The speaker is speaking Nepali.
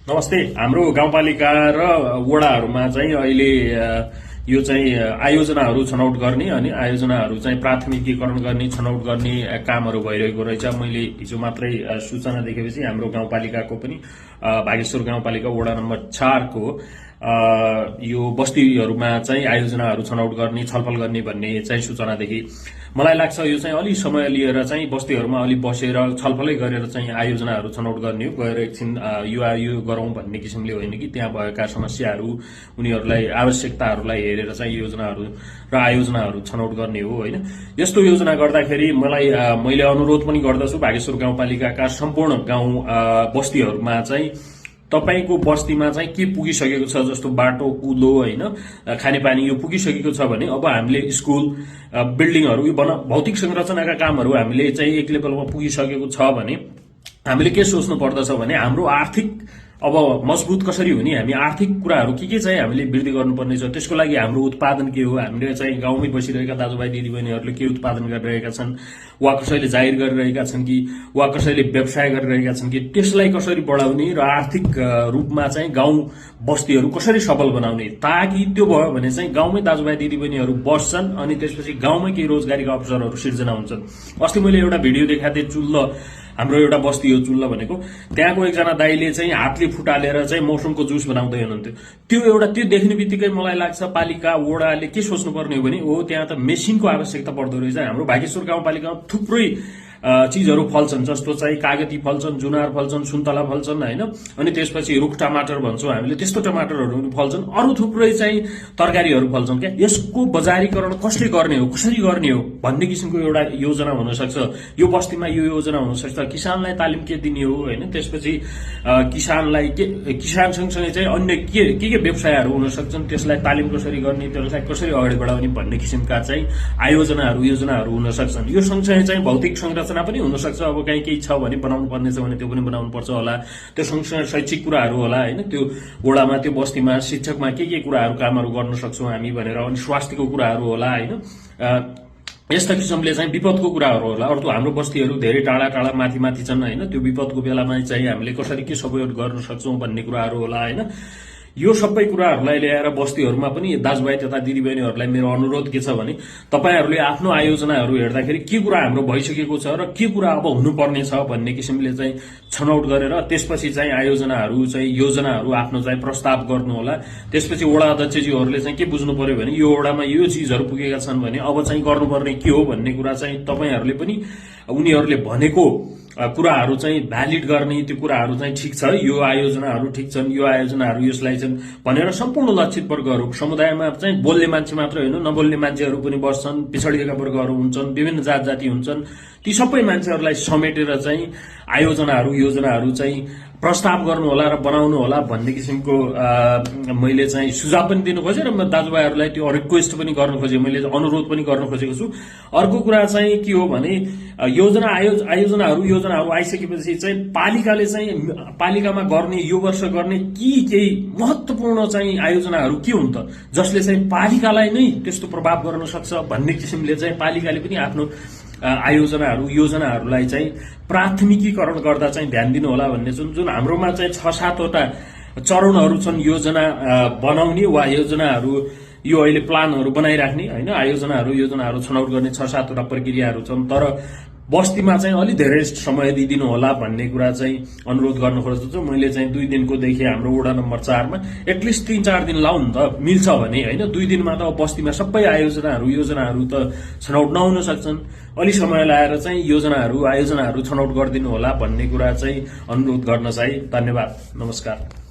नमस्ते। हाम्रो गाउँपालिका र वडाहरूमा चाहिँ अहिले यो चाहिँ आयोजनाहरू छनौट गर्ने अनि आयोजनाहरू चाहिँ प्राथमिकीकरण गर्ने छनौट गर्ने कामहरू भइरहेको रहेछ। मैले हिजो मात्रै सूचना देखेपछि हाम्रो गाउँपालिकाको पनि भागेश्वर गाउँपालिका वडा नम्बर 4 को यो बस्तीहरूमा चाहिँ आयोजनाहरू छनौट गर्ने छलफल गर्ने भन्ने चाहिँ सूचनादेखि मलाई लाग्छ यो चाहिँ अलि समय लिएर चाहिँ बस्तीहरूमा अलि बसेर छलफलै गरेर चाहिँ आयोजनाहरू छनौट गर्ने हो। गएर एकछिन यो गरौं भन्ने किसिमले होइन कि त्यहाँ भएका समस्याहरू उनीहरूलाई आवश्यकताहरूलाई हेरेर चाहिँ योजनाहरू र आयोजनाहरू छनौट गर्ने हो होइन। यस्तो योजना गर्दाखेरि मैले अनुरोध पनि गर्दछु भागेश्वर गाउँपालिकाका सम्पूर्ण गाउँ बस्तीहरूमा चाहिँ तपाईको बस्तीमा चाहिँ के पुगिसकेको छ, जस्तो बाटो कुलो होइन खानेपानी यो पुगिसकेको छ भने अब हामीले स्कुल बिल्डिङहरू यो भौतिक संरचनाका कामहरू हामीले चाहिँ एक लेभलमा पुगिसकेको छ भने हामीले के सोच्नु पर्दछ भने हाम्रो आर्थिक अब मजबुत कसरी हुने, हामी आर्थिक कुराहरू के चाहिँ हामीले वृद्धि गर्नुपर्ने छ, त्यसको लागि हाम्रो उत्पादन के हो, हामीले चाहिँ गाउँमै बसिरहेका दाजुभाइ दिदीबहिनीहरूले के उत्पादन गरिरहेका छन्, वा कसैले जाहिर गरिरहेका छन् कि वा कसैले व्यवसाय गरिरहेका छन् कि त्यसलाई कसरी बढाउने र आर्थिक रूपमा चाहिँ गाउँ बस्तीहरू कसरी सफल बनाउने, ताकि त्यो भयो भने चाहिँ गाउँमै दाजुभाइ दिदीबहिनीहरू बस्छन् अनि त्यसपछि गाउँमै केही रोजगारीका अवसरहरू सिर्जना हुन्छन्। अस्ति मैले एउटा भिडियो देखाएको थिएँ, चुल्ल हाम्रो एउटा बस्ती हो चुल्ल भनेको, त्यहाँको एकजना दाइले चाहिँ हातले फुटालेर चाहिँ मौसमको जुस बनाउँदै हुनुहुन्थ्यो। त्यो देख्ने बित्तिकै मलाई लाग्छ पालिका वडाले के सोच्नु पर्ने हो भने त्यहाँ त मेसिनको आवश्यकता पर्दो रहेछ। हाम्रो भागेश्वर गाउँपालिकामा थुप्रै चीजहरू फल्छन्, जस्तो चाहिँ कागती फल्छन्, जुनार फल्छन्, सुन्तला फल्छन् होइन, अनि त्यसपछि रुख टमाटर भन्छौँ हामीले, त्यस्तो टमाटरहरू पनि फल्छन्, अरू थुप्रै चाहिँ तरकारीहरू फल्छन्। क्या यसको बजारीकरण कसले गर्ने हो, कसरी गर्ने हो भन्ने किसिमको एउटा योजना हुन सक्छ। यो बस्तीमा यो योजना हुन सक्छ, किसानलाई तालिम के दिने हो होइन, त्यसपछि किसान सँगसँगै चाहिँ अन्य के व्यवसायहरू हुन सक्छन्, त्यसलाई तालिम कसरी गर्ने, त्यसलाई कसरी अगाडि बढाउने भन्ने किसिमका चाहिँ योजनाहरू हुन सक्छन्। यो सँगसँगै चाहिँ भौतिक संरचना पनि हुन सक्छ। अब कहीँ केही छ भने बनाउनु पर्ने छ भने त्यो पनि बनाउनु पर्छ होला। त्यो सँगसँगै शैक्षिक कुराहरू होला होइन, त्यो वडामा त्यो बस्तीमा शिक्षकमा के कुराहरू कामहरू गर्न सक्छौँ हामी भनेर, अनि स्वास्थ्यको कुराहरू होला होइन। यस्ता किसिमले चाहिँ विपदको कुराहरू होला। अरू हाम्रो बस्तीहरू धेरै टाढा टाढा माथि छन् होइन, त्यो विपदको बेलामा चाहिँ हामीले कसरी के सहयोग गर्न सक्छौँ भन्ने कुराहरू होला होइन। यो सबै कुराहरूलाई ल्याएर बस्तीहरूमा पनि दाजुभाइ तथा दिदीबहिनीहरूलाई मेरो अनुरोध के छ भने तपाईहरूले आफ्नो आयोजनाहरू हेर्दाखेरि के कुरा हाम्रो भइसकेको छ र के कुरा अब हुनुपर्ने छ भन्ने किसिमले चाहिँ छनौट गरेर त्यसपछि चाहिँ योजनाहरू आफ्नो चाहिँ प्रस्ताव गर्नुहोला। त्यसपछि वडा अध्यक्षज्यूहरूले चाहिँ के बुझ्नु पर्यो भने यो वडामा यो चीजहरू पुगेका छन् भने अब चाहिँ गर्नुपर्ने के हो भन्ने कुरा चाहिँ तपाईहरूले पनि उनीहरूले भनेको कुराहरू चाहिँ भ्यालिड गर्ने, त्यो कुराहरू चाहिँ ठिक छ, यो आयोजनाहरू ठिक छन्, यो आयोजनाहरू यसलाई छन् भनेर सम्पूर्ण लक्षित वर्गहरू समुदायमा चाहिँ बोल्ने मान्छे मात्र होइन, नबोल्ने मान्छेहरू पनि बस्छन्, पिछडिएका वर्गहरू हुन्छन्, विभिन्न जात जाति हुन्छन्, ती सबै मान्छेहरूलाई समेटेर चाहिँ योजनाहरू चाहिँ प्रस्ताव गर्नु होला र बनाउनु होला भन्ने किसिमको मैले चाहिँ सुझाव पनि दिनु खोजेँ र दाजुभाइहरूलाई त्यो रिक्वेस्ट पनि गर्न खोजेँ, मैले अनुरोध पनि गर्न खोजेको छु। अर्को कुरा चाहिँ के हो भने योजनाहरू आइसकेपछि चाहिँ पालिकाले चाहिँ पालिकामा गर्ने यो वर्ष गर्ने केही महत्त्वपूर्ण चाहिँ आयोजनाहरू के हुन् त जसले चाहिँ पालिकालाई नै त्यस्तो प्रभाव गर्न सक्छ भन्ने किसिमले चाहिँ पालिकाले पनि आफ्नो योजनाहरूलाई चाहिँ प्राथमिकीकरण गर्दा चाहिँ ध्यान दिनु होला भन्ने जुन हाम्रोमा चाहिँ 6-7 वटा चरणहरू छन् योजना बनाउने वा योजनाहरू यो अहिले प्लानहरू बनाइराख्ने होइन, योजनाहरू छनौट गर्ने 6-7 वटा प्रक्रियाहरू छन्। तर बस्तीमा चाहिँ अलि धेरै समय दिइदिनु होला भन्ने कुरा चाहिँ अनुरोध गर्न खोज्छु। मैले चाहिँ 2 दिनको देखेँ हाम्रो वडा नम्बर 4 मा एटलिस्ट 3-4 दिन लाउँ नि त, मिल्छ भने होइन। 2 दिनमा त बस्तीमा सबै योजनाहरू त छनौट नहुन सक्छन्। अलि समय लाएर चाहिँ योजनाहरू छनौट गरिदिनु होला भन्ने कुरा चाहिँ अनुरोध गर्न चाहिँ। धन्यवाद, नमस्कार।